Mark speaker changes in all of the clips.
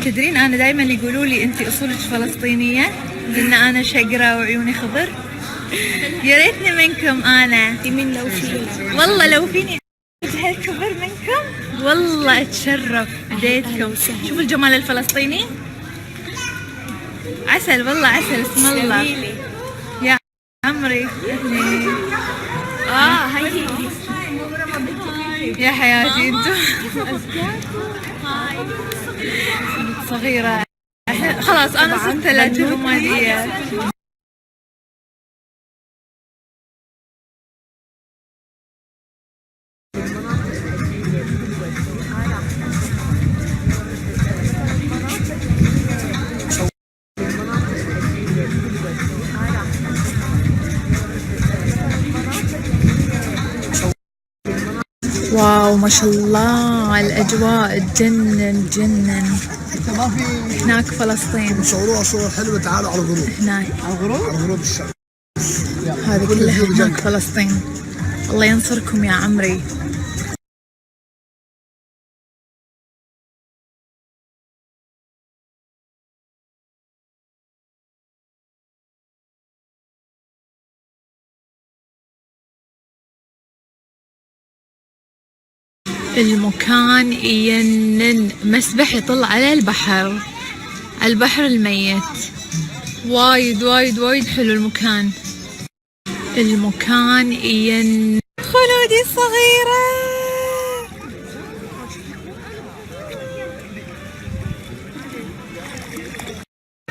Speaker 1: تدرين أنا دائما يقولوا لي أنت أصولك فلسطينية لأن أنا شقرة وعيوني خضر. يا ريتني منكم أنا.
Speaker 2: من لو فيني
Speaker 1: والله لو فيني هالكبر منكم والله أتشرف بديتكم. شوفوا الجمال الفلسطيني، عسل والله عسل. اسم الله يا عمري.
Speaker 2: هاي
Speaker 1: يا حياتي انتو صغيرة. خلاص أنا صرت ثلاثة رمادية. واو ما شاء الله الأجواء تجنن تجنن. هناك فلسطين
Speaker 3: صوروها صور حلوة. تعالوا على الغروب.
Speaker 1: هناك
Speaker 3: على غروب الشمس.
Speaker 1: هذه كلها هناك فلسطين. الله ينصركم يا عمري. المكان ينن، مسبح يطل على البحر، البحر الميت. وايد وايد وايد حلو المكان. المكان ين. خلودي الصغيرة،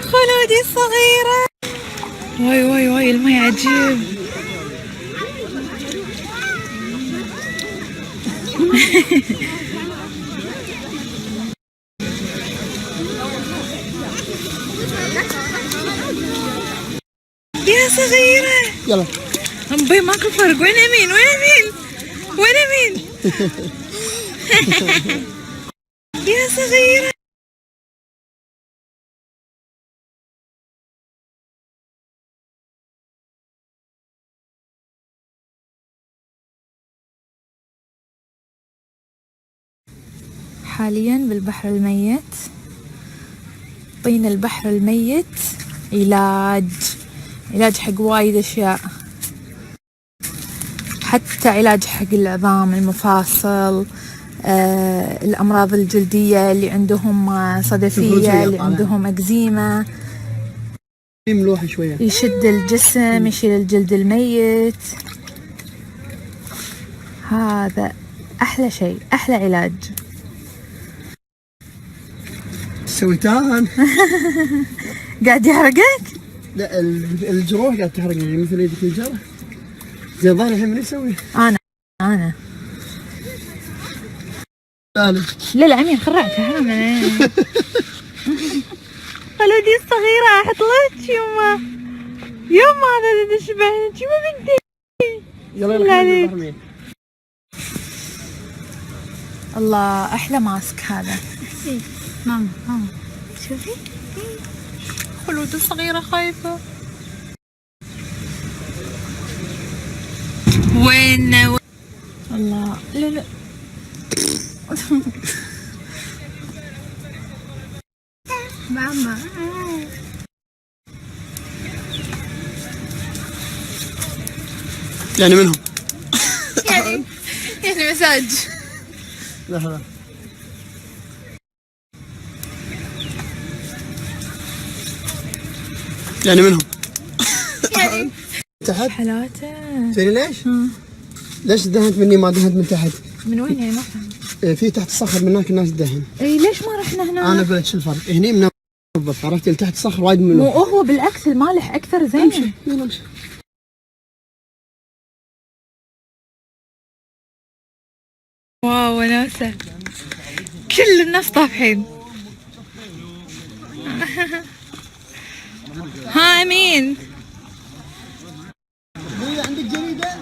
Speaker 1: خلودي الصغيرة. واي واي واي المي عجيب. يا صغيرة
Speaker 3: يلا
Speaker 1: أمبي ماكو فرق. وين أمين وين أمين وين أمين؟ يا صغيرة حاليا بالبحر الميت. طين البحر الميت علاج حق وايد أشياء، حتى علاج حق العظام، المفاصل، الأمراض الجلدية اللي عندهم صدفية، اللي عندهم أكزيما.
Speaker 3: ملوحة شوية.
Speaker 1: يشد الجسم، يشيل الجلد الميت. هذا أحلى شيء، أحلى علاج.
Speaker 3: سويتان.
Speaker 1: قاعد يحرقك؟
Speaker 3: لا الجروح قاعد تحرقني مثل يدك الجرح. زي ظهري الحين من يسوي؟
Speaker 1: أنا لا أمين خرعتها حرام عليك. خلودي الصغيرة أحط لك يما هذا تشبهني يما بنتي.
Speaker 3: يلا عليك.
Speaker 1: الله أحلى ماسك هذا. ماما شوفي خلود الصغيرة خايفة. وين الله لا ماما
Speaker 3: يعني منهم
Speaker 1: يعني مساج.
Speaker 3: لا يعني منهم
Speaker 1: يعني
Speaker 3: تحت
Speaker 1: حلاته.
Speaker 3: تدري ليش؟ ليش دهنت مني ما دهنت من تحت؟
Speaker 1: من وين يعني ما فهمت؟
Speaker 3: في تحت الصخر من هناك الناس تدهن.
Speaker 1: اي ليش ما رحنا هناك؟
Speaker 3: انا قلت شو الفرق؟ هني منظف، عرفت؟ اللي تحت الصخر وايد
Speaker 1: مو هو بالعكس المالح اكثر. زين
Speaker 3: امشي يلا امشي.
Speaker 1: واو وناسة، كل الناس طافحين. ها امين
Speaker 3: عندك جريدة؟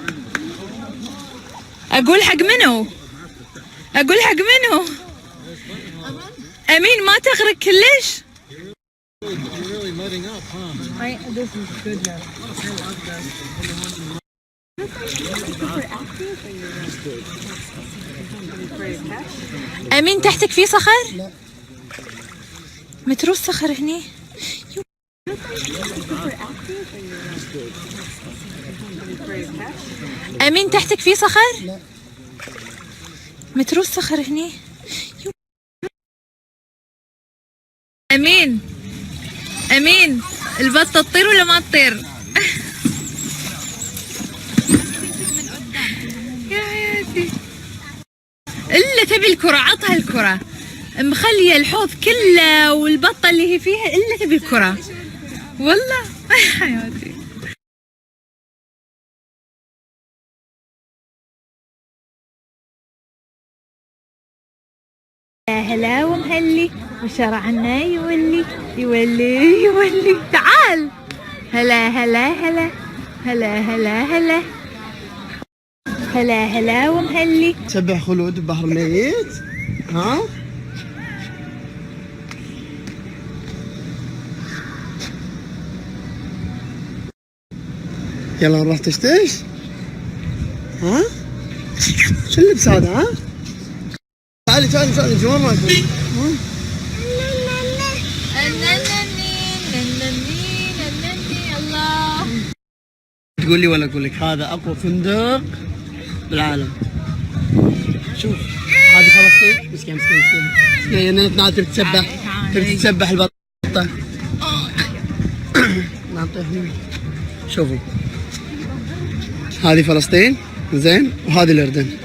Speaker 1: اقول حق منو؟ امين ما تغرق كلش. امين تحتك في صخر؟
Speaker 3: لا
Speaker 1: مترو الصخر هني. امين تحتك في صخر؟
Speaker 3: لا.
Speaker 1: مترو الصخر هني. امين امين، البطة تطير ولا ما تطير؟ يا حياتي، الا تبي الكرة، عطها الكرة، مخلية الحوض كله والبطة اللي هي فيها الا تبي الكرة والله. حياتي. يا هلا ومهلي، وشرعنا يولي يولي يولي. تعال. هلا هلا هلا هلا هلا هلا هلا هلا ومهلي.
Speaker 3: تسبح خلود ببحر ميت. ها؟ يلا نروح تشتش. ها؟ شو اللبس هذا؟ ها؟ تعالي تعالي تعالي جوان راكب.
Speaker 1: الله.
Speaker 3: تقول لي ولا اقول لك هذا اقوى فندق بالعالم. شوف هذه فلسطين. مسكين مسكين مسكين. مسكين نعم تبي تسبح. تبي تسبح البطة. نعم طيب. شوفوا هذه فلسطين زين، وهذه الأردن.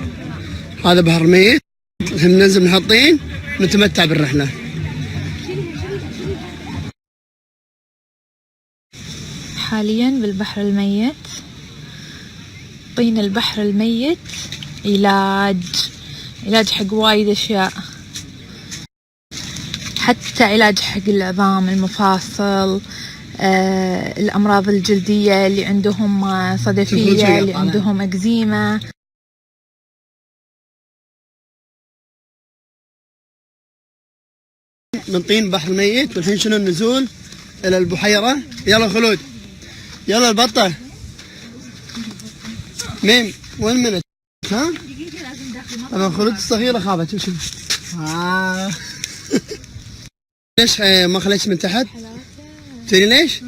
Speaker 3: هذا بحر ميت، هم ننزل من هالطين نتمتع بالرحلة.
Speaker 1: حاليا بالبحر الميت. طين البحر الميت علاج حق وايد اشياء، حتى علاج حق العظام، المفاصل، الامراض الجلدية، اللي عندهم صدفية، اللي عندهم اكزيما.
Speaker 3: من طين بحر الميت، والحين شنو النزول الى البحيرة. يلا خلود، يلا البطة. ميم وين منت؟ ها؟ انا خلود الصغيرة خابت. شوف ليش ما خليتش من تحت؟ تدري ليش؟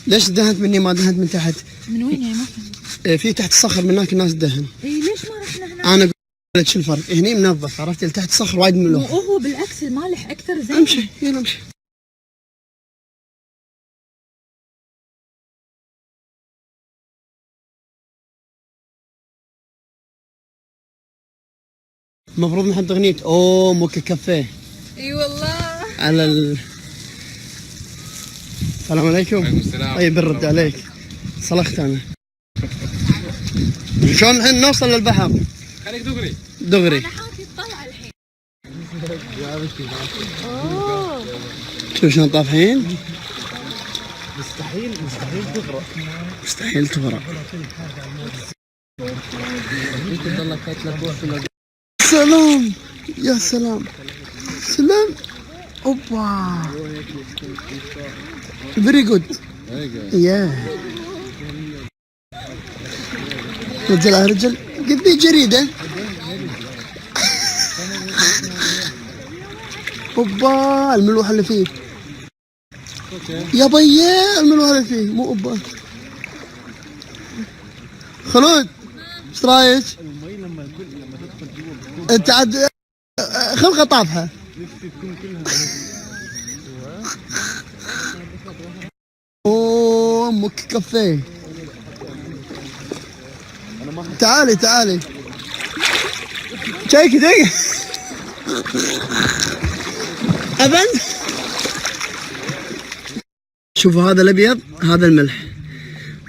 Speaker 3: ليش دهنت مني ما دهنت من تحت؟
Speaker 1: من وين يعني؟ ما فهمت.
Speaker 3: في تحت الصخر من هناك الناس دهن.
Speaker 1: اي ليش ما رحنا هناك؟
Speaker 3: انا اقول لك شو الفرق، هني منظف عرفتي، تحت الصخر وايد ملوح.
Speaker 1: وهو بالعكس المالح اكثر. زين
Speaker 3: امشي يلا امشي. المفروض نحط اغنية اوه موكا كافيه.
Speaker 1: اي والله.
Speaker 3: على السلام عليكم.
Speaker 2: وعليكم السلام.
Speaker 3: طيب برد عليك، صلخت انا. شلون الحين نوصل للبحر؟
Speaker 2: خليك دغري
Speaker 3: دغري.
Speaker 1: انا حاطي الطلعه الحين.
Speaker 3: شوف شلون طافحين.
Speaker 2: مستحيل تغرق.
Speaker 3: مستحيل تغرق. سلام يا سلام سلام. اوبا فيري جود. يا رجل على رجل قد بي جريده. اوبا الملوحه اللي فيه يا بيا، الملوحه اللي فيه مو اوبا. خلود ايش رايك؟ انت عاد خلقه طافحه. اوه امك كافيه. تعالي تعالي شيك دقيقة. ابد شوفوا هذا الابيض، هذا الملح.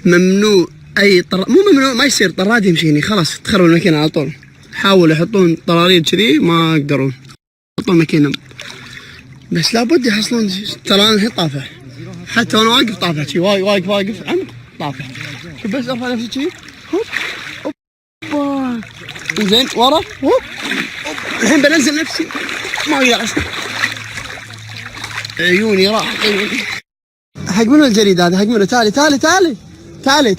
Speaker 3: ممنوع اي مو ممنوع، ما يصير طراد يمشيني خلاص تخرب الماكينه على طول. حاولوا يحطون طراريد كذي ما يقدرون يحطون ماكينه، بس لابد يحصلون. ترى انا الحين طافح، حتى وانا واقف طافح شي، واقف عمق طافح. شوف بس ارفع نفسي شي هوب هوب زين ورا هوب. الحين بنزل نفسي ما اقدر اصلا، عيوني راح. حق منو الجريد هذا؟ حق منو؟ تعالي تعالي تعالي تعالي